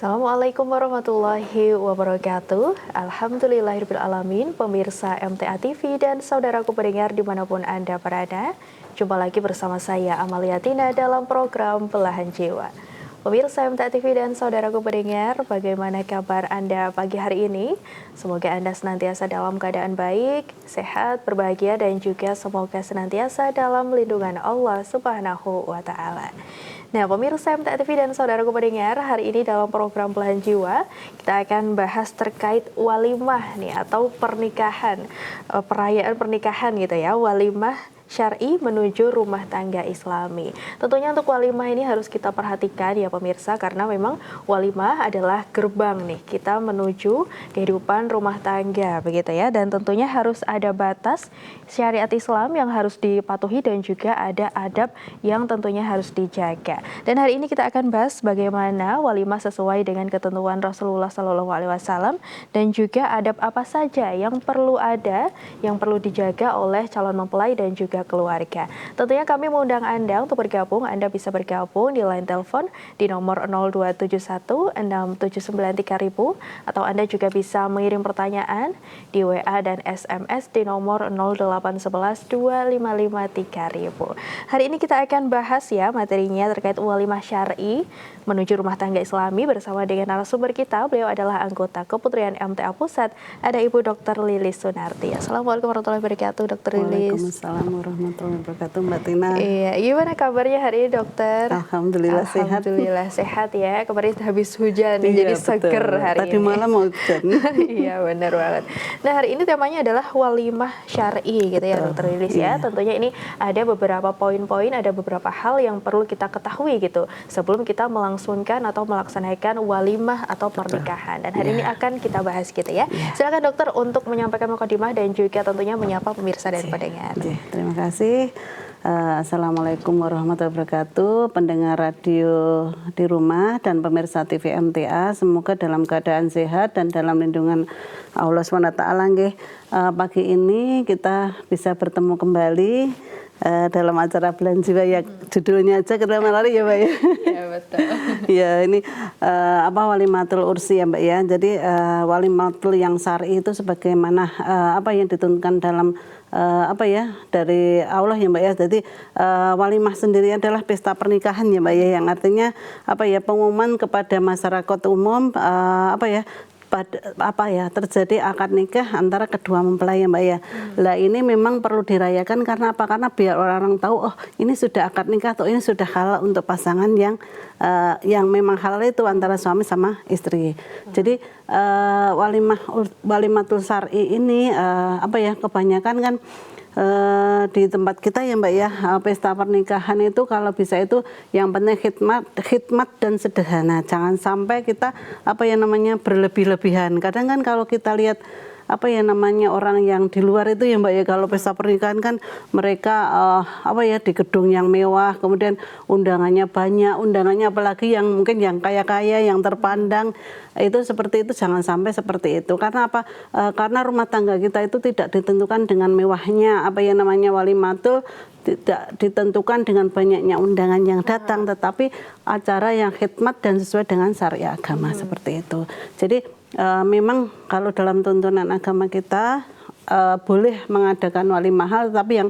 Assalamualaikum warahmatullahi wabarakatuh. Alhamdulillahirrahmanirrahim. Pemirsa MTA TV dan saudaraku pendengar dimanapun Anda berada, jumpa lagi bersama saya Amalia Tina dalam program Belahan Jiwa. Pemirsa MTA TV dan saudaraku pendengar, bagaimana kabar Anda pagi hari ini? Semoga Anda senantiasa dalam keadaan baik, sehat, berbahagia, dan juga semoga senantiasa dalam lindungan Allah Subhanahu wa Ta'ala. Nah, pemirsa MTA TV dan saudaraku pendengar, hari ini dalam program Belahan Jiwa kita akan bahas terkait walimah nih atau pernikahan, perayaan pernikahan gitu ya, walimah syar'i menuju rumah tangga Islami. Tentunya untuk walimah ini harus kita perhatikan ya pemirsa, karena memang walimah adalah gerbang nih kita menuju kehidupan rumah tangga begitu ya, dan tentunya harus ada batas syariat Islam yang harus dipatuhi dan juga ada adab yang tentunya harus dijaga. Dan hari ini kita akan bahas bagaimana walimah sesuai dengan ketentuan Rasulullah SAW dan juga adab apa saja yang perlu ada, yang perlu dijaga oleh calon mempelai dan juga keluarga. Tentunya kami mengundang Anda untuk bergabung. Anda bisa bergabung di line telepon di nomor 0271 679 3000 atau Anda juga bisa mengirim pertanyaan di WA dan SMS di nomor 0811 255 3000. Hari ini kita akan bahas ya materinya terkait walimah syar'i menuju rumah tangga Islami bersama dengan narasumber kita. Beliau adalah anggota Keputrian MTA Pusat, ada Ibu Dr. Lilis Sunarti. Assalamualaikum warahmatullahi wabarakatuh, Dr. Lilis. Waalaikumsalam warahmatullahi wabarakatuh, Mbak Tina. Iya, gimana kabarnya hari ini, Dokter? Alhamdulillah sehat. Alhamdulillah sehat ya. Kemarin habis hujan nih, jadi seger hari Tadi ini. malam mau hujan. Iya, benar banget. Nah, hari ini temanya adalah walimah syar'i gitu ya, Dr. Lilis ya. Tentunya ini ada beberapa poin-poin, ada beberapa hal yang perlu kita ketahui gitu sebelum kita melangsungkan atau melaksanakan walimah atau pernikahan. Dan hari ini akan kita bahas gitu ya. Silakan dokter untuk menyampaikan mukadimah dan juga tentunya menyapa pemirsa dan pendengar. Terima kasih. Assalamualaikum warahmatullahi wabarakatuh, pendengar radio di rumah dan pemirsa TV MTA, semoga dalam keadaan sehat dan dalam lindungan Allah SWT. Pagi ini kita bisa bertemu kembali dalam acara Belahan Jiwa ya, judulnya aja kita lari ya Mbak ya. Iya betul. Ya ini walimatul ursi ya Mbak ya. Jadi walimatul yang syar'i itu sebagaimana apa yang ditentukan dalam dari Allah ya Mbak ya. Jadi walimah sendiri adalah pesta pernikahan ya Mbak ya, yang artinya pengumuman kepada masyarakat umum terjadi akad nikah antara kedua mempelai ya Mbak ya. Lah ini memang perlu dirayakan karena apa? Karena biar orang-orang tahu oh ini sudah akad nikah atau ini sudah halal untuk pasangan yang memang halal itu antara suami sama istri. Jadi walimatul syar'i ini kebanyakan kan di tempat kita ya Mbak ya, pesta pernikahan itu kalau bisa itu yang penting khidmat dan sederhana, jangan sampai kita berlebih-lebihan. Kadang kan kalau kita lihat orang yang di luar itu ya Mbak ya, kalau pesta pernikahan kan mereka di gedung yang mewah, kemudian undangannya banyak, apalagi yang mungkin yang kaya-kaya, yang terpandang, itu seperti itu. Jangan sampai seperti itu. Karena apa? Karena rumah tangga kita itu tidak ditentukan dengan mewahnya walimatul, tidak ditentukan dengan banyaknya undangan yang datang, tetapi acara yang khidmat dan sesuai dengan syariat agama seperti itu. Jadi memang kalau dalam tuntunan agama kita boleh mengadakan walimah, tapi yang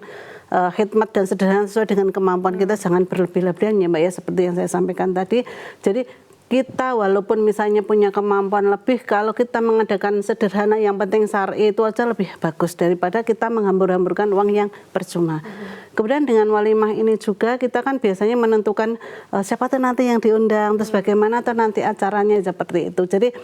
khidmat dan sederhana sesuai dengan kemampuan kita, jangan berlebih-lebihan ya Mbak ya, seperti yang saya sampaikan tadi. Jadi kita walaupun misalnya punya kemampuan lebih, kalau kita mengadakan sederhana yang penting syar'i itu aja lebih bagus daripada kita menghambur-hamburkan uang yang percuma. Kemudian dengan walimah ini juga kita kan biasanya menentukan siapa tuh nanti yang diundang, terus bagaimana tuh nanti acaranya seperti itu. Jadi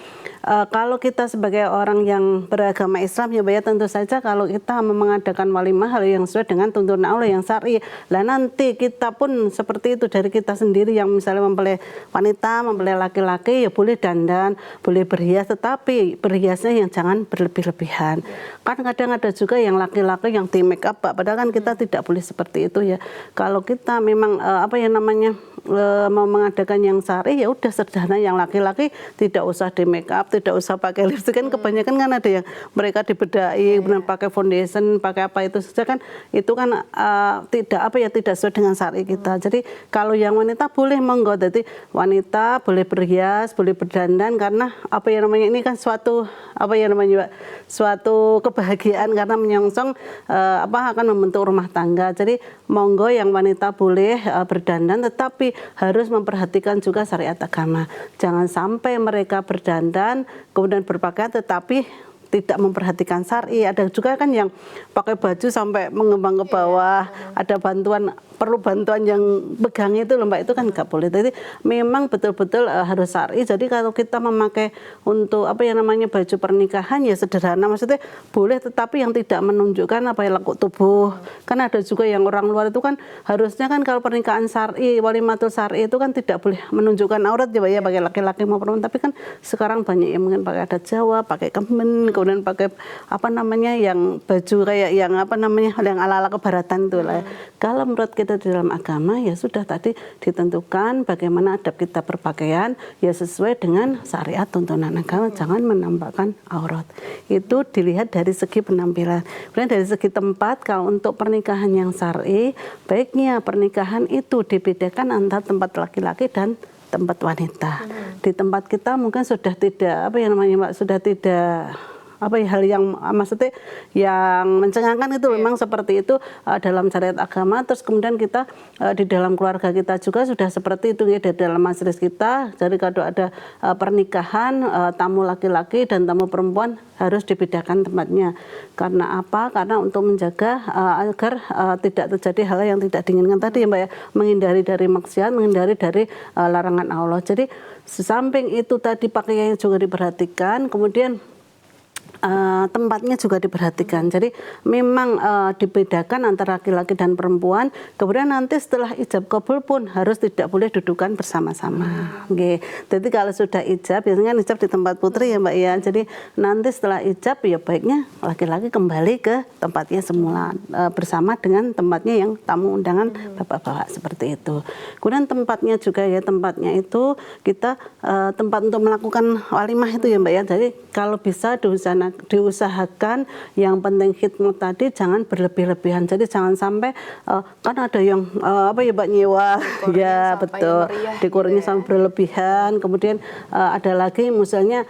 kalau kita sebagai orang yang beragama Islam ya Mbak ya, tentu saja kalau kita mengadakan walimah hal yang sesuai dengan tuntunan Allah yang syar'i. Lah nanti kita pun seperti itu dari kita sendiri, yang misalnya mempelai wanita, mempelai laki-laki ya boleh dandan, boleh berhias, tetapi berhiasnya yang jangan berlebih-lebihan. Kan kadang ada juga yang laki-laki yang di make up, padahal kan kita tidak boleh seperti itu ya. Kalau kita memang mau mengadakan yang syar'i ya udah sederhana, yang laki-laki tidak usah di make up, tidak usah pakai lipstick, kan kebanyakan kan ada yang mereka dibedai, kemudian pakai foundation, pakai apa itu saja kan, itu kan tidak tidak sesuai dengan syar'i kita. Jadi kalau yang wanita boleh monggo, jadi wanita boleh berhias, boleh berdandan, karena ini kan suatu suatu kebahagiaan karena menyongsong akan membentuk rumah tangga. Jadi monggo yang wanita boleh berdandan, tetapi harus memperhatikan juga syariat agama. Jangan sampai mereka berdandan kemudian berpakaian tetapi tidak memperhatikan syar'i. Ada juga kan yang pakai baju sampai mengembang ke bawah, ada perlu bantuan yang pegang itu loh Mbak, itu kan nggak boleh. Jadi memang betul-betul harus syar'i. Jadi kalau kita memakai untuk baju pernikahan ya sederhana, maksudnya boleh, tetapi yang tidak menunjukkan lekuk tubuh. Kan ada juga yang orang luar itu kan harusnya kan kalau pernikahan syar'i, walimatul syar'i itu kan tidak boleh menunjukkan aurat ya Mbak ya, bagi laki-laki maupun perempuan. Tapi kan sekarang banyak yang mungkin pakai adat Jawa, pakai kemen, kemudian pakai yang baju kayak yang yang ala-ala kebaratan itu lah. Kalau menurut kita di dalam agama ya sudah tadi ditentukan bagaimana adab kita berpakaian ya sesuai dengan syariat tuntunan agama, jangan menampakkan aurat. Itu dilihat dari segi penampilan. Kemudian dari segi tempat, kalau untuk pernikahan yang syar'i, baiknya pernikahan itu dibedakan antara tempat laki-laki dan tempat wanita. Di tempat kita mungkin sudah tidak Mbak, sudah tidak hal yang maksudnya yang mencengangkan itu memang seperti itu dalam syariat agama. Terus kemudian kita di dalam keluarga kita juga sudah seperti itu ya, di dalam majelis kita. Jadi kalau ada pernikahan tamu laki-laki dan tamu perempuan harus dibedakan tempatnya. Karena apa? Karena untuk menjaga agar tidak terjadi hal yang tidak diinginkan tadi ya Mbak ya, menghindari dari maksiat, menghindari dari larangan Allah. Jadi sesamping itu tadi pakaiannya juga diperhatikan, kemudian tempatnya juga diperhatikan. Jadi memang dibedakan antara laki-laki dan perempuan. Kemudian nanti setelah ijab kabul pun harus tidak boleh dudukan bersama-sama. Jadi kalau sudah ijab, biasanya kan ijab di tempat putri ya Mbak ya. Jadi nanti setelah ijab ya baiknya laki-laki kembali ke tempatnya semula bersama dengan tempatnya yang tamu undangan bapak-bapak seperti itu. Kemudian tempatnya juga ya, tempatnya itu kita tempat untuk melakukan walimah itu ya Mbak ya. Jadi kalau bisa diusahakan yang penting khidmat tadi jangan berlebih-lebihan. Jadi jangan sampai kan ada yang Mbak nyewa ya betul dekornya sampai berlebihan. Kemudian ada lagi misalnya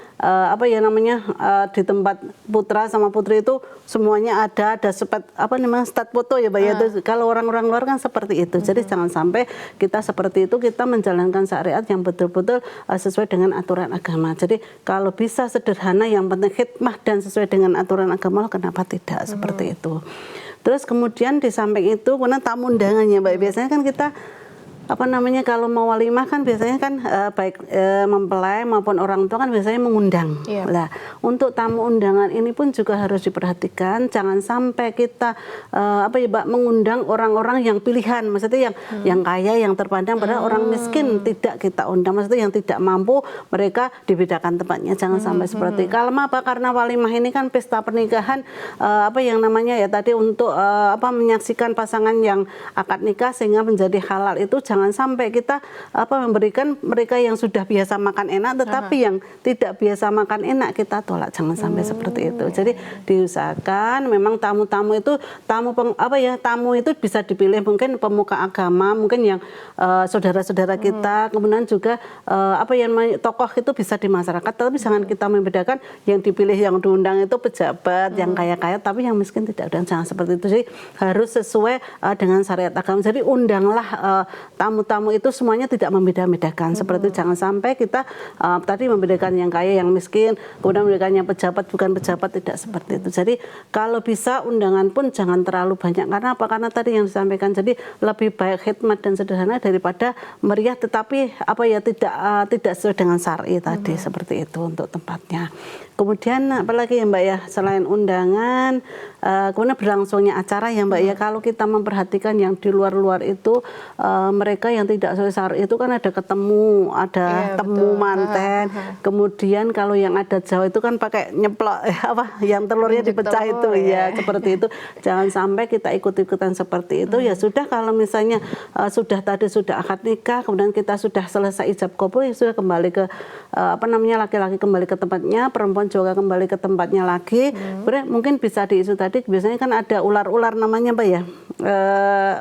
di tempat putra sama putri itu semuanya ada stat foto ya Mbak ya. Kalau orang-orang luar kan seperti itu. Jadi jangan sampai kita seperti itu, kita menjalankan syariat yang betul-betul sesuai dengan aturan agama. Jadi kalau bisa sederhana, yang penting khidmah dan sesuai dengan aturan agama, kenapa tidak seperti itu. Terus kemudian di samping itu kemudian tamu undangannya Mbak, biasanya kan kita kalau mau walimah kan biasanya kan baik mempelai maupun orang tua kan biasanya mengundang. Lah, untuk tamu undangan ini pun juga harus diperhatikan, jangan sampai kita mengundang orang-orang yang pilihan, maksudnya yang kaya, yang terpandang, padahal orang miskin tidak kita undang, maksudnya yang tidak mampu, mereka dibedakan tempatnya, jangan sampai seperti. Kalau karena walimah ini kan pesta pernikahan tadi untuk menyaksikan pasangan yang akad nikah sehingga menjadi halal, itu jangan sampai kita memberikan mereka yang sudah biasa makan enak tetapi yang tidak biasa makan enak kita tolak, jangan sampai seperti itu. Jadi diusahakan memang tamu-tamu itu tamu itu bisa dipilih mungkin pemuka agama, mungkin yang saudara-saudara kita, kemudian juga tokoh itu bisa di masyarakat, tapi jangan kita membedakan yang dipilih yang diundang itu pejabat yang kaya-kaya tapi yang miskin tidak, dan jangan seperti itu. Jadi harus sesuai dengan syariat agama. Jadi undanglah tamu-tamu itu semuanya tidak membeda-bedakan seperti itu. Jangan sampai kita tadi membedakan yang kaya yang miskin, kemudian membedakan yang pejabat bukan pejabat, tidak seperti itu. Jadi kalau bisa undangan pun jangan terlalu banyak. Karena apa? Karena tadi yang disampaikan, jadi lebih baik khidmat dan sederhana daripada meriah tetapi tidak sesuai dengan syar'i tadi, seperti itu untuk tempatnya. Kemudian apalagi ya Mbak ya, selain undangan, kemudian berlangsungnya acara ya Mbak ya, kalau kita memperhatikan yang di luar-luar itu mereka mereka yang tidak sesuai syar'i itu kan ada ketemu, ada temu manten. Kemudian kalau yang adat Jawa itu kan pakai nyeplok yang telurnya dipecah itu ya, seperti itu. Jangan sampai kita ikut-ikutan seperti itu. Ya sudah, kalau misalnya sudah akad nikah, kemudian kita sudah selesai ijab kabul, ya sudah kembali ke laki-laki kembali ke tempatnya, perempuan juga kembali ke tempatnya lagi. Mungkin bisa diisu tadi, biasanya kan ada ular-ular namanya apa ya,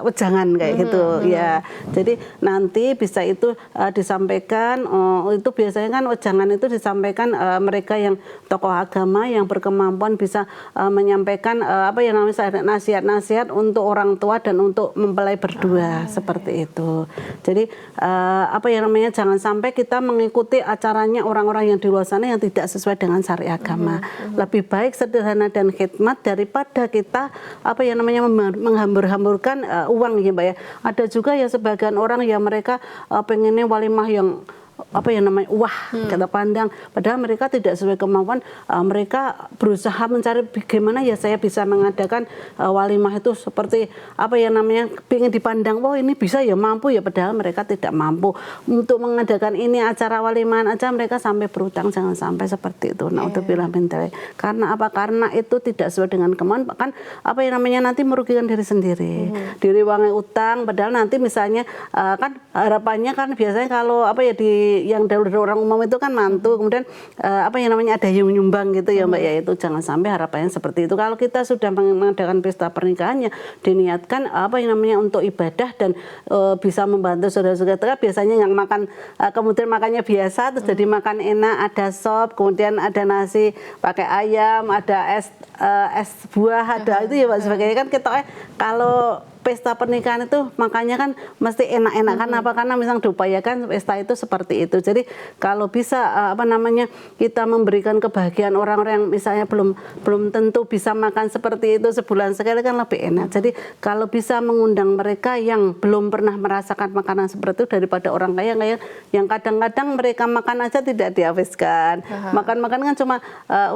wejangan kayak gitu ya. Jadi nanti bisa itu disampaikan, itu biasanya kan wejangan itu disampaikan mereka yang tokoh agama yang berkemampuan bisa menyampaikan namanya nasihat-nasihat untuk orang tua dan untuk mempelai berdua seperti itu. Jadi jangan sampai kita mengikuti acaranya orang-orang yang di luar sana yang tidak sesuai dengan syariat agama. Lebih baik sederhana dan khidmat daripada kita menghambur-hamburkan uang ya Mbak ya. Ada juga ya sebagian orang yang mereka pengennya walimah yang kata pandang, padahal mereka tidak sesuai kemampuan. Mereka berusaha mencari bagaimana ya saya bisa mengadakan walimah itu seperti ingin dipandang, ini bisa ya, mampu ya, padahal mereka tidak mampu untuk mengadakan ini acara walimahan aja mereka sampai berutang. Jangan sampai seperti itu. Naudzubillah min dzalik. Karena apa? Karena itu tidak sesuai dengan kemampuan, kan nanti merugikan diri sendiri. Diri uangnya utang, padahal nanti misalnya kan harapannya kan biasanya kalau yang dari orang umum itu kan mantu, kemudian ada yang nyumbang gitu ya Mbak ya. Itu jangan sampai harapannya seperti itu. Kalau kita sudah mengadakan pesta pernikahannya diniatkan untuk ibadah dan bisa membantu saudara-saudara, biasanya yang makan kemudian makannya biasa terus jadi makan enak, ada sop, kemudian ada nasi pakai ayam, ada es buah, ada itu ya Mbak sebagainya. Kan kita kalau pesta pernikahan itu makanya kan mesti enak-enak. Karena misalnya diupayakan pesta itu seperti itu. Jadi kalau bisa kita memberikan kebahagiaan orang-orang yang misalnya belum tentu bisa makan seperti itu sebulan sekali kan lebih enak. Jadi kalau bisa mengundang mereka yang belum pernah merasakan makanan seperti itu daripada orang kaya yang kadang-kadang mereka makan aja tidak dihabiskan. Makan-makan kan cuma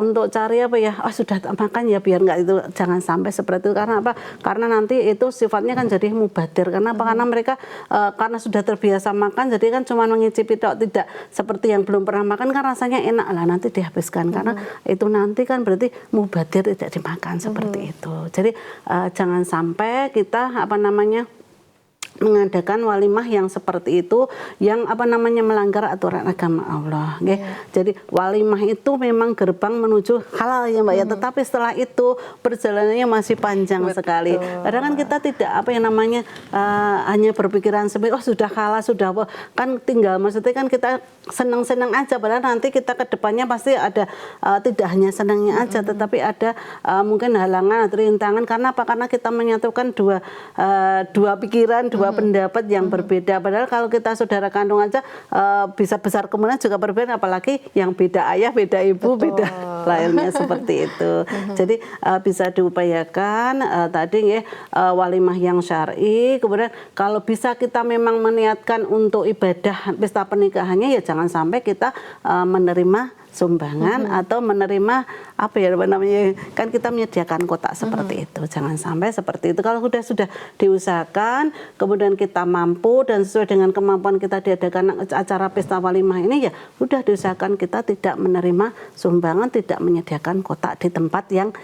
untuk cari sudah makan ya biar enggak itu. Jangan sampai seperti itu. Karena apa? Karena nanti itu sifatnya kan jadi mubadir. Karena apa? Karena mereka karena sudah terbiasa makan, jadi kan cuma mengicipi tidak seperti yang belum pernah makan kan rasanya enak lah, nanti dihabiskan. Karena itu nanti kan berarti mubadir, tidak dimakan seperti itu. Jadi jangan sampai kita mengadakan walimah yang seperti itu, yang melanggar aturan agama Allah. Jadi walimah itu memang gerbang menuju halal ya Mbak ya, tetapi setelah itu perjalanannya masih panjang sekali. Kadang kan kita tidak hanya berpikiran sudah halal, sudah kan tinggal, maksudnya kan kita senang-senang aja, padahal nanti kita ke depannya pasti ada tidak hanya senangnya aja, tetapi ada mungkin halangan atau rintangan. Karena apa? Karena kita menyatukan dua pikiran, dua pendapat yang berbeda. Padahal kalau kita saudara kandung aja bisa besar kemungkinan juga berbeda, apalagi yang beda ayah, beda ibu, beda lainnya seperti itu. Jadi bisa diupayakan tadi walimah yang syar'i. Kemudian kalau bisa kita memang meniatkan untuk ibadah pesta pernikahannya, ya jangan sampai kita menerima sumbangan atau menerima kan kita menyediakan kotak seperti itu. Jangan sampai seperti itu. Kalau sudah diusahakan, kemudian kita mampu dan sesuai dengan kemampuan kita diadakan acara pesta walimah ini, ya sudah diusahakan kita tidak menerima sumbangan, tidak menyediakan kotak di tempat yang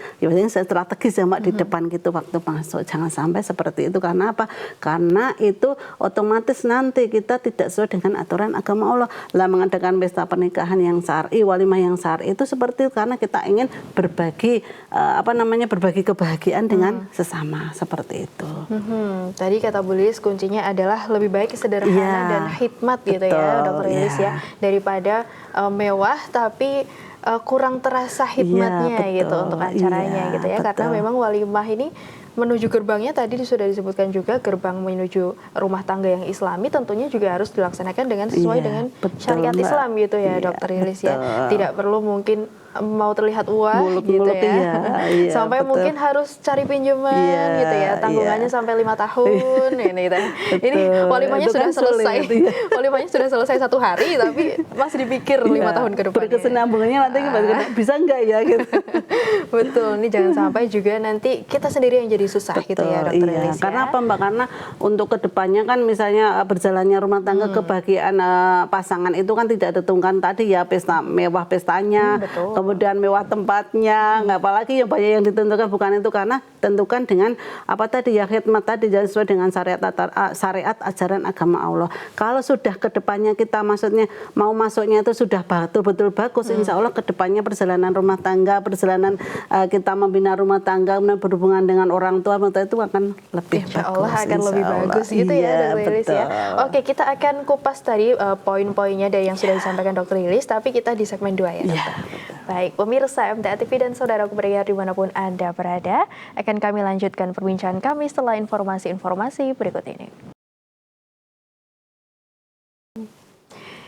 strategis ya Mbak, di depan gitu waktu masuk. Jangan sampai seperti itu. Karena apa? Karena itu otomatis nanti kita tidak sesuai dengan aturan agama Allah. Mengadakan pesta pernikahan yang syar'i, walimah yang syar'i itu seperti itu, karena kita ingin berbagi berbagi kebahagiaan dengan sesama seperti itu. Tadi kata Bu Lilis kuncinya adalah lebih baik sederhana dan hikmat gitu ya Dokter Lilis ya, daripada mewah tapi kurang terasa hikmatnya gitu untuk acaranya gitu ya. Karena memang walimah ini menuju gerbangnya tadi sudah disebutkan juga, gerbang menuju rumah tangga yang Islami tentunya juga harus dilaksanakan dengan sesuai dengan syariat Islam gitu ya Dokter Lilis ya. Tidak perlu mungkin mau terlihat wah gitu ya. Sampai mungkin harus cari pinjaman gitu ya. Tanggungannya sampai 5 tahun ini gitu. Ini walimahnya sudah selesai. Walimahnya sudah selesai 1 hari tapi masih dipikir 5 tahun ke depan. Berkesinambungannya nanti bisa enggak ya gitu. Betul, ini jangan sampai juga nanti kita sendiri yang jadi lebih susah gitu ya Dokter iya. Lilis ya. Karena apa Mbak? Karena untuk kedepannya kan misalnya berjalannya rumah tangga kebahagiaan pasangan itu kan tidak ditentukan tadi ya pesta mewah pestanya, Betul. kemudian mewah tempatnya, nggak apalagi ya banyak yang ditentukan bukan itu karena tentukan dengan apa tadi ya khidmat tadi sesuai dengan syariat ajaran agama Allah. Kalau sudah kedepannya kita maksudnya mau masuknya itu sudah betul-betul bagus, insya Allah kedepannya perjalanan rumah tangga, perjalanan kita membina rumah tangga, berhubungan dengan orang tua itu akan lebih Insya bagus. Allah akan lebih bagus gitu Iya, ya Dokter Lilis ya. betul. Oke, kita akan kupas tadi poin-poinnya dari yang sudah disampaikan Dokter Lilis, tapi kita di segmen 2 ya Dokter. Baik, pemirsa MTA TV dan saudaraku pendengar dimanapun Anda berada, akan kami lanjutkan perbincangan kami setelah informasi-informasi berikut ini.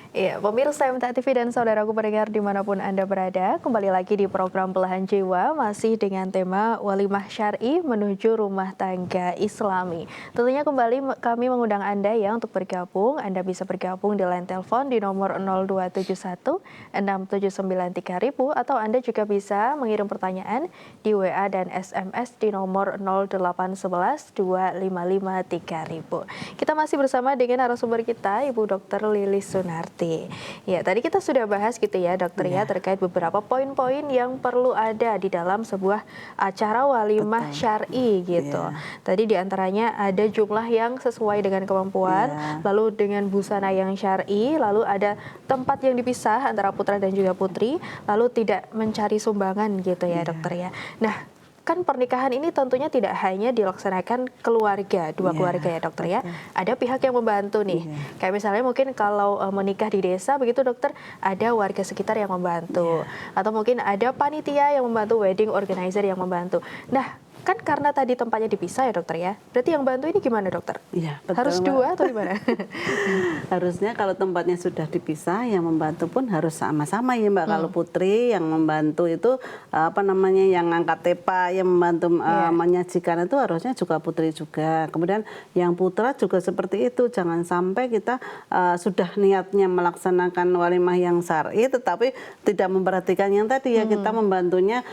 Iya, pemirsa MTA TV dan saudaraku pendengar dimanapun Anda berada, kembali lagi di program Belahan Jiwa, masih dengan tema Walimah Syar'i menuju Rumah Tangga Islami. Tentunya kembali kami mengundang Anda ya untuk bergabung. Anda bisa bergabung di line telepon di nomor 0271 679 3000 atau Anda juga bisa mengirim pertanyaan di WA dan SMS di nomor 0811 255 3000. Kita masih bersama dengan narasumber kita, Ibu Dr. Lilis Sunarti. Ya, tadi kita sudah bahas gitu ya Dokter ya terkait beberapa poin-poin yang perlu ada di dalam sebuah acara walimah syar'i gitu. Tadi diantaranya ada jumlah yang sesuai dengan kemampuan, lalu dengan busana yang syar'i, lalu ada tempat yang dipisah antara putra dan juga putri, lalu tidak mencari sumbangan gitu ya Dokter ya. Nah, kan pernikahan ini tentunya tidak hanya dilaksanakan keluarga, dua keluarga ya Dokter ya. Ada pihak yang membantu nih. Kayak misalnya mungkin kalau menikah di desa begitu Dokter, ada warga sekitar yang membantu. Atau mungkin ada panitia yang membantu, wedding organizer yang membantu. Nah, kan karena tadi tempatnya dipisah ya Dokter ya. Berarti yang bantu ini gimana Dokter? Iya, betul, harus dua atau gimana? Harusnya kalau tempatnya sudah dipisah, yang membantu pun harus sama-sama ya Mbak. Kalau putri yang membantu itu apa namanya yang angkat tepa, yang membantu menyajikan itu harusnya juga putri juga. Kemudian yang putra juga seperti itu. Jangan sampai kita sudah niatnya melaksanakan walimah yang syar'i, tetapi tidak memperhatikan yang tadi ya kita membantunya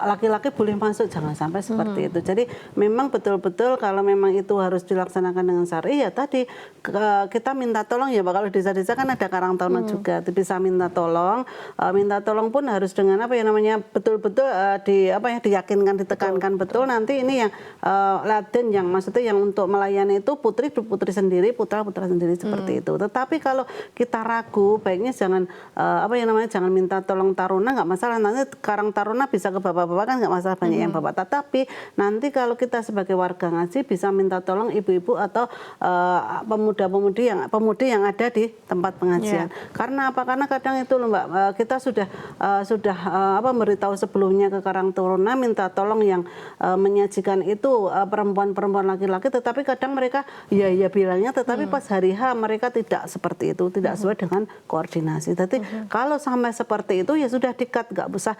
laki-laki boleh masuk, jangan sampai seperti itu. Jadi memang betul-betul kalau memang itu harus dilaksanakan dengan syar'i ya tadi kita minta tolong ya Pak. Kalau desa-desa kan ada karang taruna juga bisa minta tolong pun harus dengan apa ya namanya betul-betul diyakinkan ditekankan betul nanti ini yang laden yang maksudnya yang untuk melayani itu putri sendiri putra sendiri seperti itu. Tetapi kalau kita ragu baiknya jangan jangan minta tolong taruna, nggak masalah, nanti karang taruna bisa ke bapak-bapak kan nggak masalah, banyak yang bapak. Tetapi nanti kalau kita sebagai warga ngaji bisa minta tolong ibu-ibu atau pemudi yang ada di tempat pengajian. Karena apa? Karena kadang itu loh Mbak, kita sudah memberitahu sebelumnya ke karang taruna minta tolong yang menyajikan itu perempuan-perempuan laki-laki, tetapi kadang mereka ya bilangnya, tetapi pas hari H mereka tidak seperti itu, tidak sesuai dengan koordinasi. Jadi kalau sampai seperti itu ya sudah dikat, nggak usah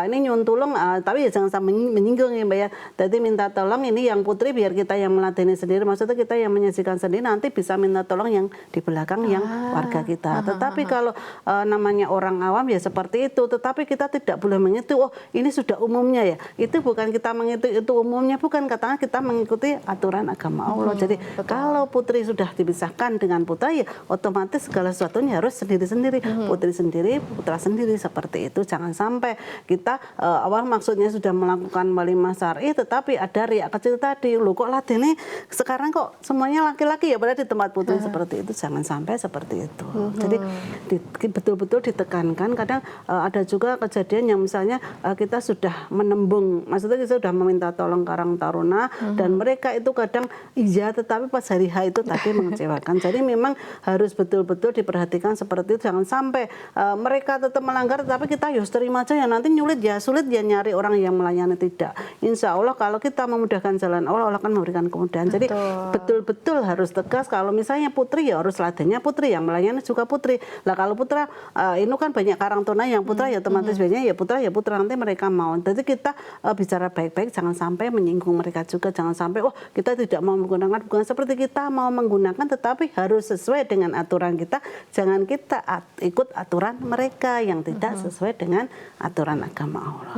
ini nyuntulung, tapi ya jangan sampai menyinggung ya Mbak ya. Jadi minta tolong ini yang putri biar kita yang meladeni sendiri, maksudnya kita yang menyajikan sendiri, nanti bisa minta tolong yang di belakang yang warga kita. Tetapi kalau namanya orang awam ya seperti itu, tetapi kita tidak boleh mengikuti, oh ini sudah umumnya ya. Itu bukan kita mengikuti itu umumnya, bukan, katanya kita mengikuti aturan agama Allah. Jadi kalau putri sudah dipisahkan dengan putra ya otomatis segala sesuatunya harus sendiri-sendiri, putri sendiri, putra sendiri, seperti itu. Jangan sampai kita awal maksudnya sudah melakukan walimah syar'i tetapi ada riak kecil tadi, loh kok ladeni sekarang kok semuanya laki-laki ya, padahal di tempat putri seperti itu. Jangan sampai seperti itu. Jadi betul-betul ditekankan. Kadang ada juga kejadian yang misalnya kita sudah menembung, maksudnya kita sudah meminta tolong karang taruna dan mereka itu kadang iya tetapi pas hari H itu tadi mengecewakan. Jadi memang harus betul-betul diperhatikan seperti itu. Jangan sampai mereka tetap melanggar tetapi kita ya terima aja ya, nanti sulit ya nyari orang yang melayani. Tidak. Insya Allah kalau kita memudahkan jalan Allah, Allah akan memberikan kemudahan. Jadi betul-betul harus tegas. Kalau misalnya putri ya harus ladennya putri, yang melayani juga putri. Lah kalau putra ini kan banyak karang taruna yang putra ya otomatis biasanya ya putra nanti mereka mau. Jadi kita bicara baik-baik, jangan sampai menyinggung mereka juga, jangan sampai kita tidak mau menggunakan, bukan seperti kita mau menggunakan, tetapi harus sesuai dengan aturan kita. Jangan kita ikut aturan mereka yang tidak sesuai dengan aturan agama Allah.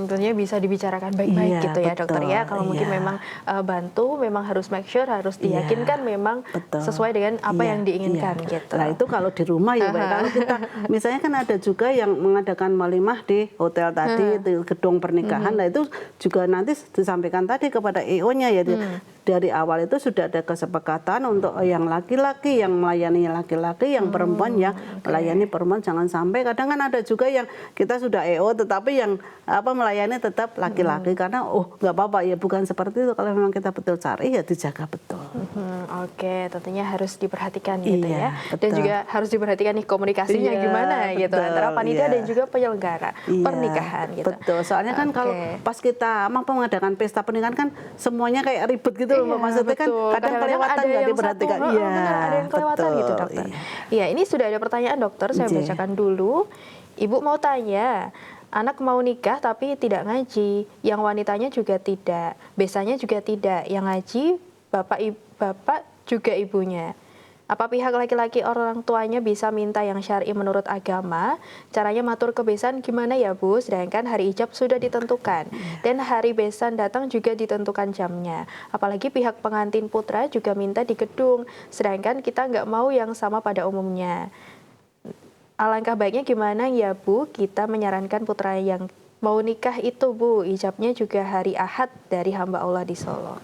Tentunya bisa dibicarakan baik-baik gitu gitu ya dokter ya. Kalau mungkin memang bantu, memang harus make sure, harus diyakinkan memang sesuai dengan apa yang diinginkan gitu. Nah itu kalau di rumah ya Mbak, kalau kita misalnya kan ada juga yang mengadakan walimah di hotel tadi, di gedung pernikahan, nah itu juga nanti disampaikan tadi kepada EO-nya ya. Dari awal itu sudah ada kesepakatan untuk yang laki-laki yang melayani laki-laki, yang perempuan yang melayani perempuan. Jangan sampai kadang kan ada juga yang kita sudah EO tetapi yang melayani tetap laki-laki karena nggak apa-apa ya, bukan seperti itu. Kalau memang kita betul cari ya dijaga betul. Oke, tentunya harus diperhatikan gitu ya. Dan juga harus diperhatikan nih komunikasinya gimana gitu antara panitia dan juga penyelenggara pernikahan gitu. Betul, soalnya kan kalau pas kita mengadakan pesta pernikahan kan semuanya kayak ribet gitu loh, maksudnya kan kadang kelewatan nggak diperhatikan. Benar, ada yang kelewatan gitu dokter. Iya, ini sudah ada pertanyaan dokter, saya bacakan dulu. Ibu mau tanya, anak mau nikah tapi tidak ngaji, yang wanitanya juga tidak, besanya juga tidak, yang ngaji bapak juga ibunya. Apa pihak laki-laki orang tuanya bisa minta yang syar'i menurut agama? Caranya matur ke besan gimana ya Bu? Sedangkan hari ijab sudah ditentukan. Dan hari besan datang juga ditentukan jamnya. Apalagi pihak pengantin putra juga minta di gedung. Sedangkan kita nggak mau yang sama pada umumnya. Alangkah baiknya gimana ya Bu? Kita menyarankan putra yang mau nikah itu Bu, ijabnya juga hari Ahad dari hamba Allah di Solo.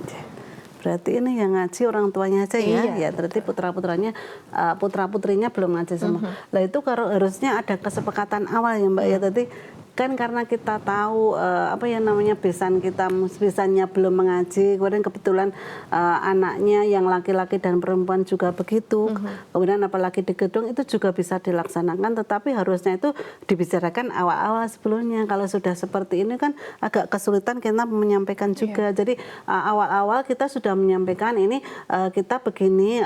Berarti ini yang ngaji orang tuanya aja ya, ya berarti putra-putrinya belum ngaji semua. Lah itu kalau harusnya ada kesepakatan awal ya Mbak ya, tadi kan karena kita tahu besannya belum mengaji, kemudian kebetulan anaknya yang laki-laki dan perempuan juga begitu, kemudian apalagi di gedung itu juga bisa dilaksanakan, tetapi harusnya itu dibicarakan awal-awal sebelumnya. Kalau sudah seperti ini kan agak kesulitan kita menyampaikan juga. Jadi awal-awal kita sudah menyampaikan ini kita begini,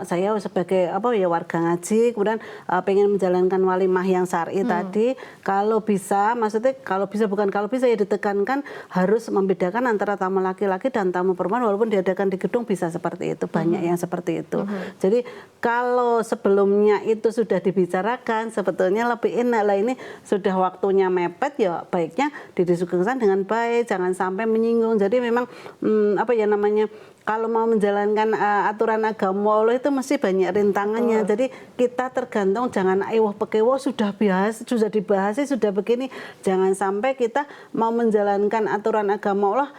saya sebagai warga ngaji, kemudian pengen menjalankan walimah yang syar'i tadi, kalau bisa maksudnya kalau bisa ya ditekankan harus membedakan antara tamu laki-laki dan tamu perempuan, walaupun diadakan di gedung bisa seperti itu, banyak yang seperti itu. Jadi kalau sebelumnya itu sudah dibicarakan sebetulnya lebih enak. Lah ini sudah waktunya mepet ya baiknya didiskusikan dengan baik, jangan sampai menyinggung. Jadi memang kalau mau menjalankan aturan agama Allah itu mesti banyak rintangannya. Jadi kita tergantung, jangan pekewo sudah dibahas sudah begini. Jangan sampai kita mau menjalankan aturan agama Allah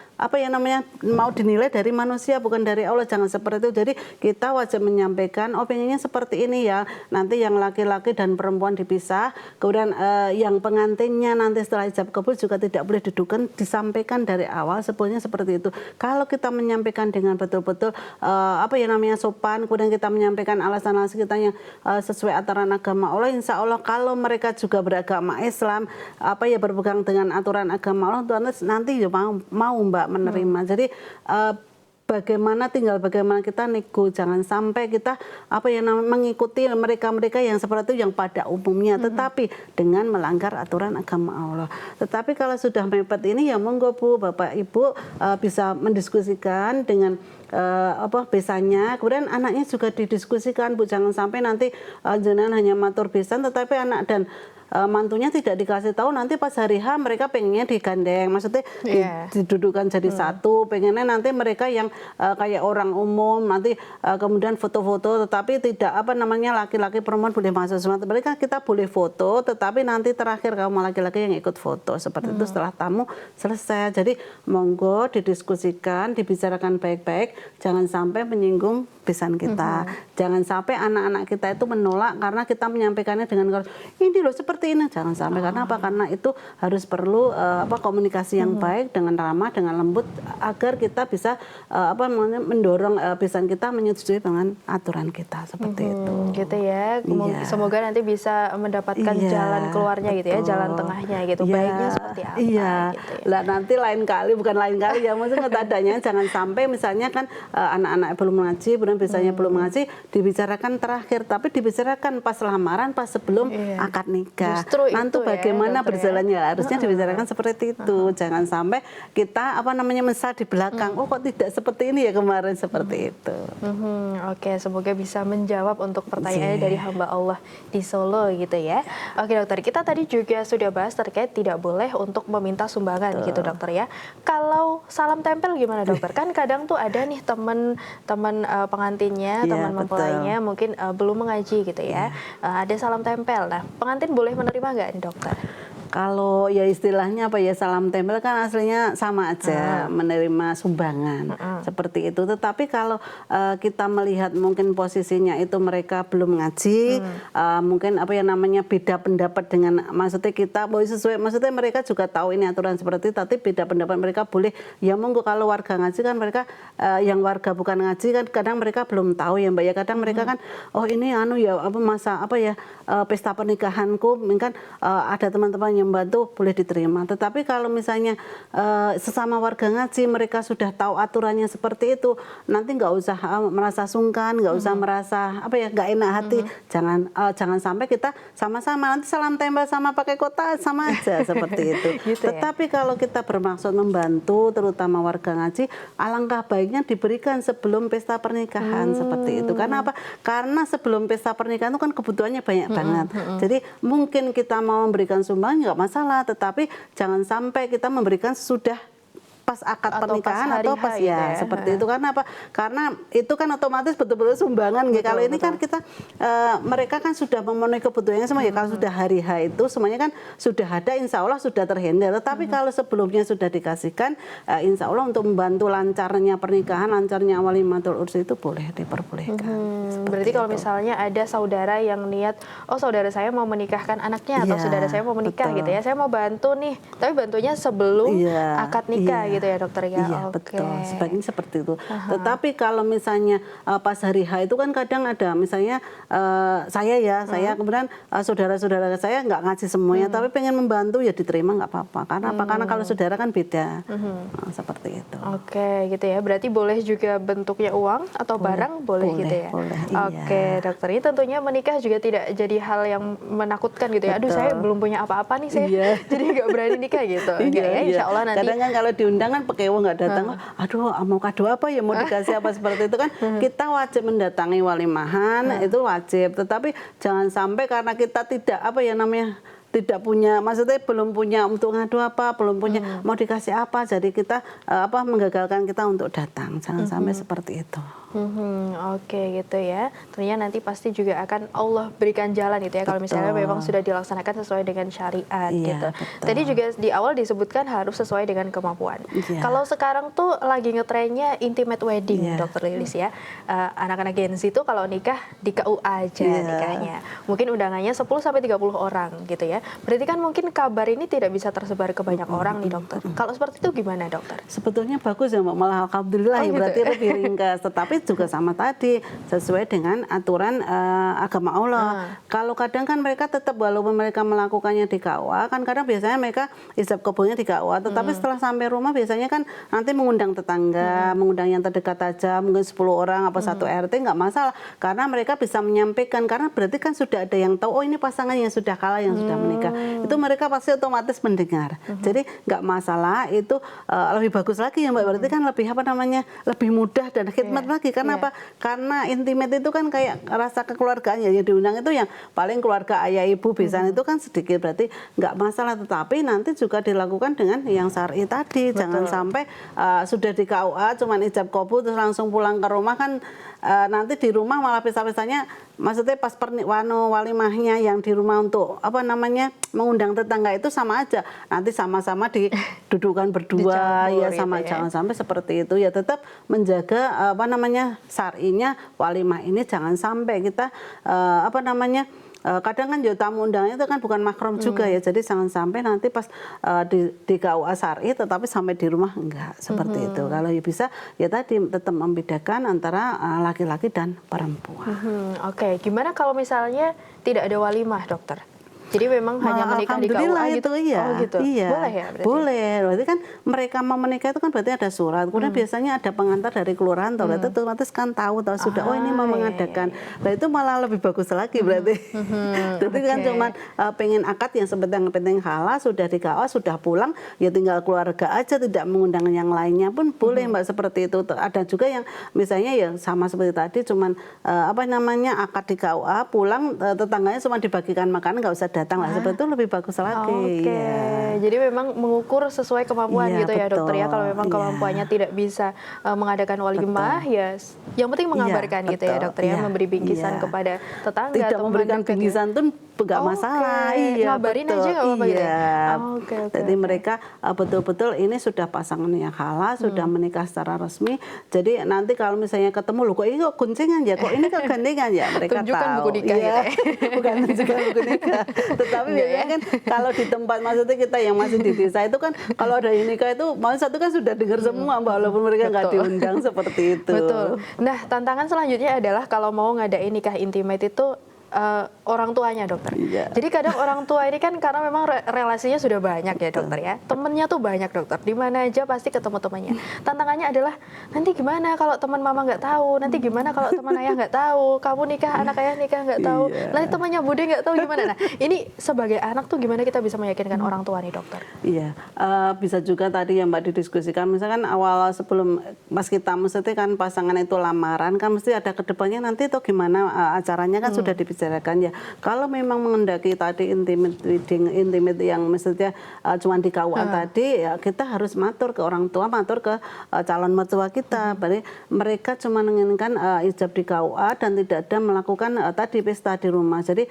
mau dinilai dari manusia bukan dari Allah, jangan seperti itu. Jadi kita wajib menyampaikan opininya seperti ini ya. Nanti yang laki-laki dan perempuan dipisah. Kemudian yang pengantinnya nanti setelah ijab kabul juga tidak boleh didudukan, disampaikan dari awal sebetulnya seperti itu. Kalau kita menyampaikan dengan betul-betul sopan, kemudian kita menyampaikan alasan-alasan kita yang sesuai aturan agama Allah, insya Allah kalau mereka juga beragama Islam berpegang dengan aturan agama Allah, nanti ya mau Mbak menerima. Jadi bagaimana kita nego, jangan sampai kita mengikuti mereka yang seperti itu yang pada umumnya, tetapi dengan melanggar aturan agama Allah. Tetapi kalau sudah mepet ini ya monggo Bu, Bapak Ibu bisa mendiskusikan dengan besannya, kemudian anaknya juga didiskusikan Bu, jangan sampai nanti jenengan hanya matur besan tetapi anak dan mantunya tidak dikasih tahu, nanti pas hari H mereka pengennya digandeng, maksudnya didudukan jadi satu, pengennya nanti mereka yang kayak orang umum nanti kemudian foto-foto, tetapi tidak laki-laki perempuan boleh masuk semua, mereka kita boleh foto tetapi nanti terakhir kamu laki-laki yang ikut foto seperti itu setelah tamu selesai. Jadi monggo didiskusikan, dibicarakan baik-baik, jangan sampai menyinggung besan kita, jangan sampai anak-anak kita itu menolak karena kita menyampaikannya dengan ini loh seperti ini, jangan sampai. Karena apa? Karena itu harus perlu komunikasi yang baik, dengan ramah, dengan lembut, agar kita bisa mendorong besan kita menyetujui dengan aturan kita seperti itu. Gitu ya. Semoga nanti bisa mendapatkan jalan keluarnya gitu ya, jalan tengahnya gitu. Baiknya seperti apa? Gitu Lah nanti lain kali ya maksudnya adanya jangan sampai misalnya kan anak-anak belum ngaji, kebetulan biasanya belum ngaji, dibicarakan terakhir, tapi dibicarakan pas lamaran, pas sebelum akad nikah. Justru Nanti itu bagaimana dokter berjalannya harusnya dibicarakan seperti itu. Jangan sampai kita mesal di belakang. Oh kok tidak seperti ini ya kemarin, seperti itu. Oke, semoga bisa menjawab untuk pertanyaannya dari hamba Allah di Solo gitu ya. Oke dokter, kita tadi juga sudah bahas terkait tidak boleh untuk meminta sumbangan gitu dokter ya. Kalau salam tempel gimana dokter? Kan kadang tuh ada nih teman pengantinnya, teman mempelainya mungkin belum mengaji gitu ya. Ada salam tempel. Nah, pengantin boleh menerima nggak nih dokter? Kalau ya istilahnya salam tempel kan aslinya sama aja, menerima sumbangan seperti itu. Tetapi kalau kita melihat mungkin posisinya itu mereka belum ngaji, mungkin beda pendapat dengan maksudnya kita boleh sesuai, maksudnya mereka juga tahu ini aturan seperti itu, tapi beda pendapat mereka boleh ya monggo. Kalau warga ngaji kan mereka yang warga bukan ngaji kan kadang mereka belum tahu ya Mbak ya, kadang mereka kan oh ini pesta pernikahanku mungkin ada teman-teman yang membantu boleh diterima. Tetapi kalau misalnya sesama warga ngaji mereka sudah tahu aturannya seperti itu, nanti nggak usah merasa sungkan, nggak usah merasa nggak enak hati. Jangan sampai kita sama-sama nanti salam tempel sama pakai kota sama aja seperti itu. Gitu ya? Tetapi kalau kita bermaksud membantu terutama warga ngaji, alangkah baiknya diberikan sebelum pesta pernikahan seperti itu. Karena apa? Karena sebelum pesta pernikahan itu kan kebutuhannya banyak banget. Jadi mungkin kita mau memberikan sumbangan nggak masalah, tetapi jangan sampai kita memberikan sudah pas akad pernikahan atau pas gitu ya. Seperti itu. Karena apa? Karena itu kan otomatis betul-betul sumbangan gitu. Kalau ini kan kita mereka kan sudah memenuhi kebutuhannya semua ya. Kalau sudah hari H itu semuanya kan sudah ada, insya Allah sudah terhandle. Tetapi kalau sebelumnya sudah dikasihkan, insya Allah untuk membantu lancarnya pernikahan, lancarnya walimatul urs itu boleh diperbolehkan. Berarti kalau misalnya ada saudara yang niat, oh saudara saya mau menikahkan anaknya atau saudara saya mau menikah gitu ya, saya mau bantu nih, tapi bantunya sebelum akad nikah gitu ya dokter ya. Iya betul, sebaiknya seperti itu. Tetapi kalau misalnya pas hari H itu kan kadang ada misalnya saya kemudian saudara-saudara saya nggak ngaji semuanya, tapi pengen membantu ya diterima nggak apa-apa. Karena apa? Karena kalau saudara kan beda. Seperti itu. Oke gitu ya. Berarti boleh juga bentuknya uang atau barang boleh gitu ya. Boleh, Oke dokter, ini tentunya menikah juga tidak jadi hal yang menakutkan gitu ya. Aduh saya belum punya apa-apa nih saya, jadi nggak berani nikah gitu. Enggak ya, insya Allah nanti. Kadang kan kalau diundang kan pekewo nggak datang, aduh mau kado apa ya, mau dikasih apa seperti itu kan. Kita wajib mendatangi walimahan, itu wajib. Tetapi jangan sampai karena kita tidak tidak punya, maksudnya belum punya untuk ngadu apa, belum punya mau dikasih apa, jadi kita menggagalkan kita untuk datang. Jangan sampai seperti itu. Oke gitu ya. Tentunya nanti pasti juga akan Allah berikan jalan gitu ya. Kalau misalnya memang sudah dilaksanakan sesuai dengan syariat gitu. Betul. Tadi juga di awal disebutkan harus sesuai dengan kemampuan. Kalau sekarang tuh lagi ngetrennya intimate wedding, Dokter Lilis ya. Anak-anak Gen Z itu kalau nikah di KUA aja nikahnya. Mungkin undangannya 10-30 orang gitu ya. Berarti kan mungkin kabar ini tidak bisa tersebar ke banyak orang nih dokter. Kalau seperti itu gimana dokter? Sebetulnya bagus ya Mbak, malah alhamdulillah ya, berarti lebih ringkas. Tetapi juga sama tadi sesuai dengan aturan agama Allah. Kalau kadang kan mereka tetap walaupun mereka melakukannya di KUA, kan kadang biasanya mereka ijab kabulnya di KUA, tetapi setelah sampai rumah biasanya kan nanti mengundang tetangga, mengundang yang terdekat aja, mungkin 10 orang apa satu RT nggak masalah, karena mereka bisa menyampaikan, karena berarti kan sudah ada yang tahu, oh ini pasangan yang sudah kalah, yang sudah menikah. Itu mereka pasti otomatis mendengar. Jadi nggak masalah, itu lebih bagus lagi ya Mbak, berarti kan lebih lebih mudah dan khidmat lagi. Karena apa? Karena intimate itu kan kayak rasa kekeluargaan ya, yang diundang itu yang paling keluarga ayah ibu biasanya itu kan sedikit, berarti nggak masalah. Tetapi nanti juga dilakukan dengan yang syar'i tadi. Jangan sampai sudah di KUA cuman ijab kabul terus langsung pulang ke rumah kan, nanti di rumah malah pesta-pestanya, maksudnya pas walimahnya yang di rumah untuk mengundang tetangga itu sama aja, nanti sama-sama didudukan berdua ya sama, jangan sampai seperti itu ya. Tetap menjaga syar'inya walimah ini, jangan sampai kita kadang kan tamu undangannya itu kan bukan mahram juga ya, jadi jangan sampai nanti pas di KUA syar'i tetapi sampai di rumah enggak, seperti itu. Kalau ya bisa ya tadi tetap membedakan antara laki-laki dan perempuan. Oke, gimana kalau misalnya tidak ada walimah dokter? Jadi memang hanya menikah di KUA Alhamdulillah gitu? itu iya. Oh gitu? Iya. Boleh ya berarti? Boleh. Berarti kan mereka mau menikah itu kan berarti ada surat. Kemudian biasanya ada pengantar dari kelurahan, berarti otomatis kan tahu sudah oh ini mau iya, mengadakan. Nah itu malah lebih bagus lagi berarti. Jadi kan cuman pengen akad yang penting halal, sudah di KUA, sudah pulang, ya tinggal keluarga aja, tidak mengundang yang lainnya pun boleh Mbak seperti itu. Ada juga yang misalnya ya sama seperti tadi, cuman apa namanya akad di KUA, pulang tetangganya cuma dibagikan makanan, nggak usah datang lah. Seperti itu lebih bagus lagi. Oke, jadi memang mengukur sesuai kemampuan Iya, gitu ya dokter ya. betul. Kalau memang Iya. kemampuannya tidak bisa mengadakan walimah, ya yang penting mengabarkan gitu ya betul. dokter ya, Iya, memberi bingkisan iya. kepada tetangga, Tidak teman, memberikan dekat ya. bingkisan tuh nggak masalah. Iya, Ngabarin betul. aja nggak apa-apa gitu ya? Iya. Oke. Jadi mereka betul-betul ini sudah pasangan yang halal, sudah menikah secara resmi. Jadi nanti kalau misalnya ketemu, loh kok ini kok guncingan ya, kok ini kok gandengan ya, mereka Tunjukkan tahu. buku nikah Iya. gitu ya. Bukan tunjukkan buku nikah. Tetapi Enggak biasanya ya? kan kalau di tempat maksudnya kita yang masih di desa itu kan kalau ada yang nikah itu mau satu kan sudah dengar semua walaupun mereka nggak Betul. diundang seperti itu. Betul. Nah, tantangan selanjutnya adalah kalau mau ngadain nikah intimate itu orang tuanya dokter. Iya. Jadi kadang orang tua ini kan karena memang relasinya sudah banyak ya dokter ya. Temennya tuh banyak dokter. Di mana aja pasti ketemu temannya. Tantangannya adalah nanti gimana kalau teman mama nggak tahu, nanti gimana kalau teman ayah nggak tahu, kamu nikah anak ayah nikah nggak tahu, Iya. nanti temannya bude nggak tahu gimana. Nah ini sebagai anak tuh gimana kita bisa meyakinkan orang tua nih dokter? Iya, bisa juga tadi yang Mbak didiskusikan, misalkan awal sebelum pas kita mesti kan pasangan itu lamaran kan mesti ada kedepannya nanti tuh gimana acaranya kan sudah dibicarakan ya. Kalau memang mengendaki tadi intimate wedding, intimate yang mestinya cuma di KUA tadi, ya kita harus matur ke orang tua, matur ke calon mertua kita. Berarti mereka cuma menginginkan ijab di KUA dan tidak ada melakukan tadi pesta di rumah. Jadi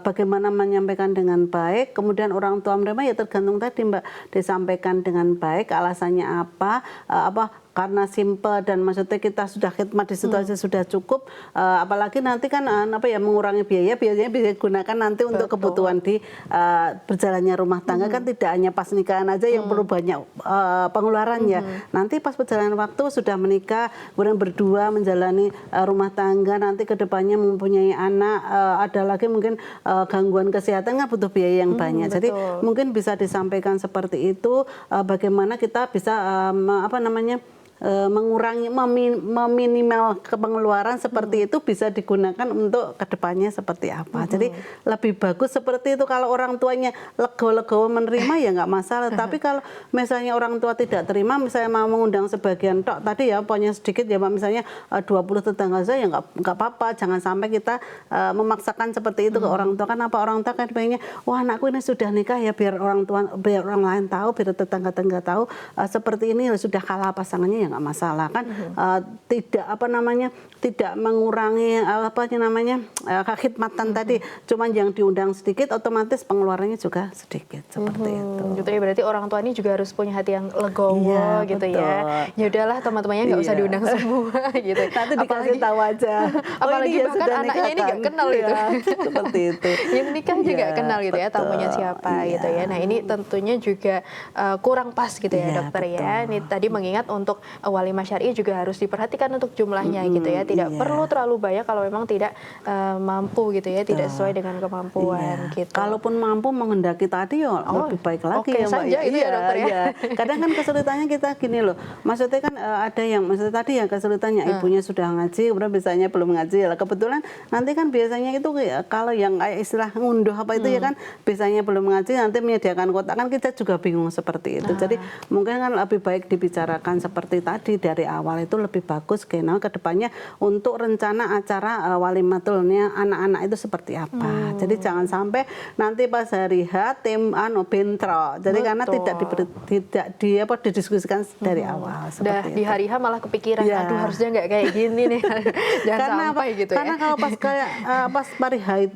bagaimana menyampaikan dengan baik, kemudian orang tua mereka ya tergantung tadi Mbak, disampaikan dengan baik, alasannya apa karena simple dan maksudnya kita sudah khidmat di situ aja sudah cukup, apalagi nanti kan mengurangi biayanya bisa digunakan nanti untuk kebutuhan di berjalannya rumah tangga kan tidak hanya pas nikahan aja yang perlu banyak pengeluarannya. Nanti pas perjalanan waktu sudah menikah, kemudian berdua menjalani rumah tangga, nanti kedepannya mempunyai anak, ada lagi mungkin gangguan kesehatan kan butuh biaya yang banyak. Jadi mungkin bisa disampaikan seperti itu, bagaimana kita bisa mengurangi, meminimal pengeluaran seperti itu bisa digunakan untuk kedepannya seperti apa. Jadi lebih bagus seperti itu. Kalau orang tuanya legowo-legowo menerima ya nggak masalah. Tapi kalau misalnya orang tua tidak terima, misalnya mau mengundang sebagian tok tadi ya, pokoknya sedikit ya, misalnya 20 tetangga saja ya nggak apa-apa. Jangan sampai kita memaksakan seperti itu ke orang tua. Kenapa orang tua kan pengennya, wah anakku ini sudah nikah ya biar orang lain tahu, biar tetangga-tetangga tahu seperti ini sudah kalah pasangannya ya nggak masalah kan. Tidak mengurangi kekhidmatan tadi, cuman yang diundang sedikit otomatis pengeluarannya juga sedikit seperti itu. Gitu ya, berarti orang tua ini juga harus punya hati yang legowo gitu betul. ya. Ya udahlah teman-temannya nggak usah diundang semua gitu. Nanti dikasih tahu aja. Apalagi ya bahkan sudah anaknya ini nikah nggak kan? kenal gitu. Seperti itu. Yang nikah juga Iya, kenal gitu ya, tamunya betul. siapa gitu ya. Nah ini tentunya juga kurang pas gitu ya dokter ya. Ini tadi mengingat untuk walimah syar'i juga harus diperhatikan untuk jumlahnya gitu ya. Tidak perlu terlalu banyak kalau memang tidak mampu gitu ya, tidak sesuai dengan kemampuan gitu. Kalaupun mampu menghendaki tadi ya lebih baik lagi ya Mbak. saja itu ya dokter ya. Kadang kan kesulitannya kita gini loh. Maksudnya kan ada yang maksudnya tadi yang kesulitannya ibunya sudah ngaji, kemudian biasanya belum ngaji. Ya, kebetulan nanti kan biasanya itu kalau yang istilah ngunduh apa itu ya kan biasanya belum ngaji, nanti menyediakan kotak kan kita juga bingung seperti itu. Jadi mungkin kan lebih baik dibicarakan seperti tadi dari awal itu lebih bagus karena kedepannya untuk rencana acara walimatulnya anak-anak itu seperti apa. Jadi jangan sampai nanti pas hari H tim bentrok. Jadi karena tidak didiskusikan dari awal seperti di hari H malah kepikiran, aduh harusnya nggak kayak gini nih. Jangan sampai gitu ya. Karena kalau pas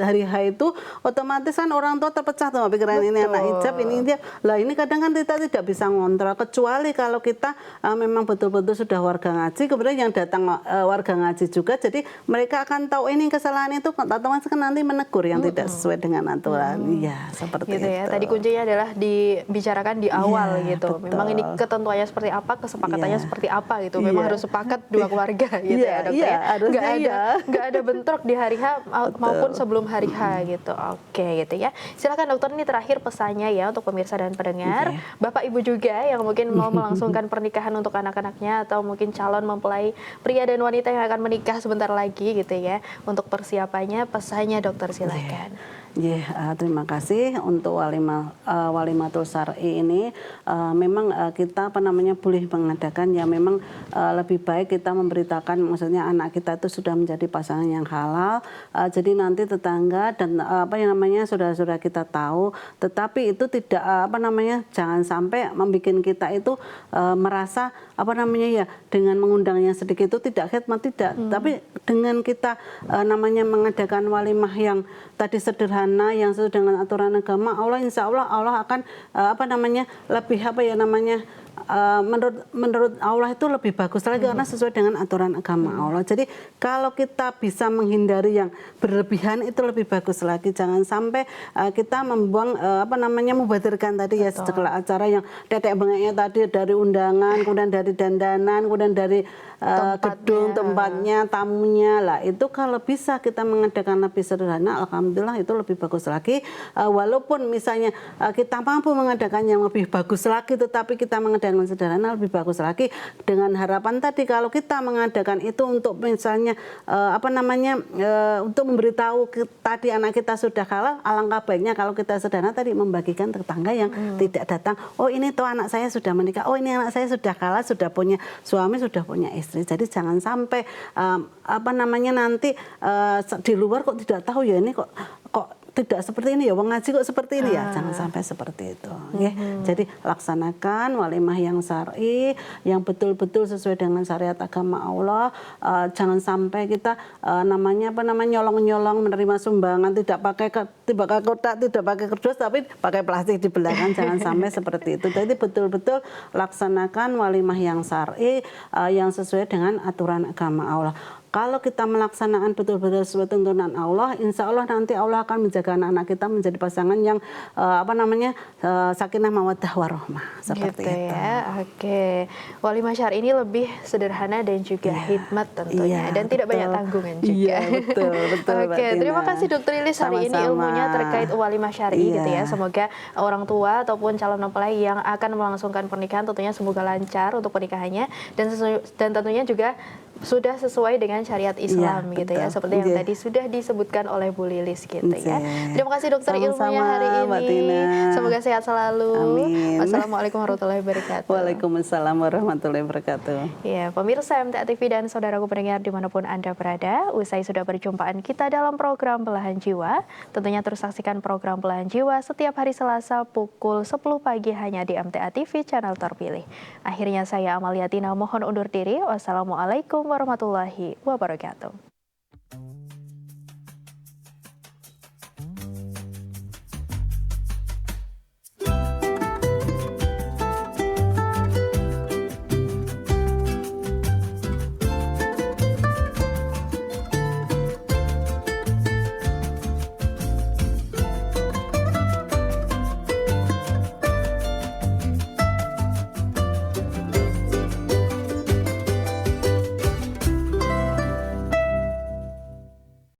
hari H itu otomatis kan orang tua terpecah tuh pikiran ini anak ijab ini dia. Lah ini kadang kan kita tidak bisa ngontrol kecuali kalau kita memang betul-betul sudah warga ngaji, kemudian yang datang warga ngaji juga, jadi mereka akan tahu ini kesalahan itu, otomatis kan nanti menegur yang tidak sesuai dengan aturan. Iya, seperti gitu itu. ya. Tadi kuncinya adalah dibicarakan di awal Iya, gitu. betul. Memang ini ketentuannya seperti apa, kesepakatannya Iya. seperti apa gitu. Memang Iya. harus sepakat dua keluarga gitu Iya, ya dokter iya, ya. harusnya iya. Nggak ada bentrok di hari H maupun sebelum hari H gitu. Oke gitu ya. Silakan dokter, ini terakhir pesannya ya untuk pemirsa dan pendengar. Oke. Bapak Ibu juga yang mungkin mau melangsungkan pernikahan untuk anak-anaknya atau mungkin calon mempelai pria dan wanita yang akan menikah sebentar lagi gitu ya. Untuk persiapannya, pesannya dokter silakan. Terima kasih untuk walimatul syar'i ini. Memang kita boleh mengadakan ya, memang lebih baik kita memberitakan, maksudnya anak kita itu sudah menjadi pasangan yang halal. Jadi nanti tetangga dan saudara-saudara kita tahu, tetapi itu tidak jangan sampai membuat kita itu merasa dengan mengundangnya sedikit itu tidak khidmat, tidak. Tapi dengan kita mengadakan walimah yang tadi sederhana, yang sesuai dengan aturan agama, insya Allah Allah akan lebih menurut Allah itu lebih bagus lagi karena sesuai dengan aturan agama Allah. Jadi kalau kita bisa menghindari yang berlebihan itu lebih bagus lagi. Jangan sampai kita membuang mubadirkan tadi ya, segala acara yang tetek bengeknya tadi, dari undangan, kemudian dari dandanan, kemudian dari gedung tempatnya, tamunya lah. Itu kalau bisa kita mengadakan lebih sederhana, alhamdulillah itu lebih bagus lagi. Walaupun misalnya kita mampu mengadakan yang lebih bagus lagi, tetapi kita mengadakan sederhana lebih bagus lagi, dengan harapan tadi kalau kita mengadakan itu untuk misalnya untuk memberitahu tadi anak kita sudah halal, alangkah baiknya kalau kita sederhana tadi membagikan tetangga yang tidak datang. Oh ini tuh anak saya sudah menikah, oh ini anak saya sudah halal, sudah punya suami, sudah punya istri. Jadi jangan sampai nanti di luar kok tidak tahu ya, ini kok tidak seperti ini ya, wong ngaji kok seperti ini ya, jangan sampai seperti itu. Jadi laksanakan walimah yang syar'i, yang betul-betul sesuai dengan syariat agama Allah. Jangan sampai kita nyolong-nyolong menerima sumbangan, tidak pakai kotak, tidak pakai kerdus, tapi pakai plastik di belakang. Jangan sampai seperti itu. Jadi betul-betul laksanakan walimah yang syar'i, yang sesuai dengan aturan agama Allah. Kalau kita melaksanakan betul-betul sesuai tuntunan Allah, insya Allah nanti Allah akan menjaga anak-anak kita menjadi pasangan yang sakinah mawaddah warahmah, seperti gitu itu. Ya. Oke, walimah syar'i ini lebih sederhana dan juga hikmat tentunya, dan tidak banyak tanggungan juga. Iya, betul. Oke, terima kasih Dokter Lilis hari ini ilmunya terkait walimah syar'i gitu ya. Semoga orang tua ataupun calon mempelai yang akan melangsungkan pernikahan tentunya semoga lancar untuk pernikahannya, dan tentunya juga sudah sesuai dengan syariat Islam gitu ya, seperti yang tadi sudah disebutkan oleh Bu Lilis gitu ya. Terima kasih dokter ilmunya hari ini. Semoga sehat selalu. Amin. Wassalamualaikum warahmatullahi wabarakatuh. Waalaikumsalam warahmatullahi wabarakatuh. Ya, pemirsa MTA TV dan saudaraku pendengar dimanapun Anda berada, usai sudah perjumpaan kita dalam program Belahan Jiwa, tentunya terus saksikan program Belahan Jiwa setiap hari Selasa pukul 10 pagi hanya di MTA TV channel terpilih. Akhirnya saya Amalia Tina mohon undur diri. Wassalamualaikum warahmatullahi wabarakatuh.